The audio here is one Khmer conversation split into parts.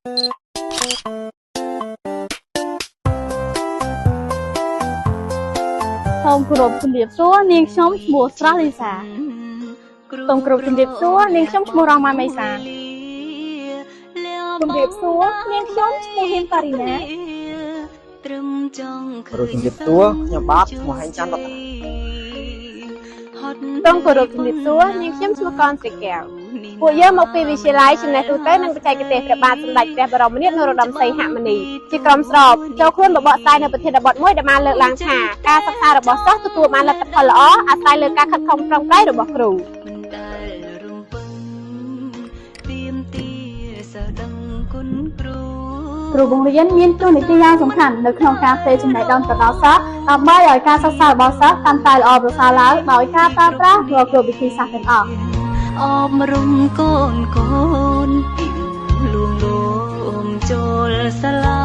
សូមគោរពជំរាបសួរនាងខ្ញុំឈ្មោះស្រស់លីសាសូមគោរពជំរាបសួរនាងខ្ញុំឈ្មោះរងម៉ាមេសាជំរាបសួរនាងខ្ញុំឈ្មោះហ៊ីមប៉ារីណាគោរពជំរាបសួរខ្ញុំបាទឈ្មោះហេងច័ន្ទរតនាសូមគោរពជំរាបសួរនាងខ្ញុំឈ្មោះកនស្រីកែវពួកយើងមកពីវិទ្យាល័យចំណេះទូទៅនិងបច្ចេកទេសព្រះបាទសម្ដេចព្រះបរមនាថនរោត្តមសីហមុនីជាក្រុមស្របចូលខ្លួនបបកស្រាយនៅប្រធានបទមួយដែលបានលើកឡើងថាការសិក្សារបស់សិស្សទទួលបានលទ្ធផលល្អអាស្រ័យលើការខិតខំប្រឹងប្រែងរបស់គ្រូគ្រូបង្រៀនមានតួនាទីយ៉ាងសំខាន់នៅក្នុងការផ្ទេរចំណេះដឹងទៅដល់សិស្សដើម្បីឲ្យការសិក្សារបស់សិស្សកាន់តែល្អប្រសើរឡើងដោយការប្រើប្រាស់រាល់គ្រប់វិធីសាស្ត្រទាំងអស់អមរំកូនកូនពីលួងលោមចូលសាលា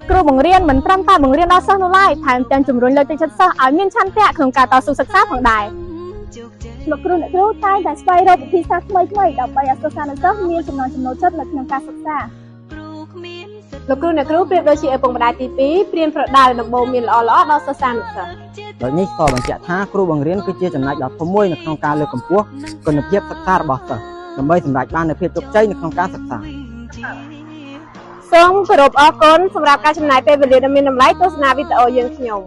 គ្រូបង្រៀនមិនត្រឹមតែបង្រៀនដល់សិស្សនោះឡើយថែមទាំងជំរុញលើកទឹកចិត្តសិស្សឲ្យមានឆន្ទៈក្នុងការតស៊ូសិក្សាផងដែរលោកគ្រូអ្នកគ្រូតែងតែស្វែងរកវិធីសាស្ត្រថ្មីៗដើម្បីឲ្យសិស្សានុសិស្សមានចំណង់ចំណូលចិត្តនៅក្នុងការសិក្សាលោកគ្រូអ្នកគ្រូប្រៀបដូចជាឪពុកម្ដាយទី2ព្រៀនប្រដៅដំបូងមានល្អៗដល់សិស្សានុសិស្សដោយនេះក៏បញ្ជាក់ថាគ្រូបង្រៀនគឺជាចំណែកដ៏ធំមួយនៅក្នុងការលើកកម្ពស់គុណភាពសិក្សារបស់សិស្សដើម្បីសម្រេចបាននូវភាពជោគជ័យនៅក្នុងការសិក្សាសូមគោរពអរគុណសម្រាប់ការចំណាយពេលវេលាដ៏មានតម្លៃទស្សនាវីដេអូយើងខ្ញុំ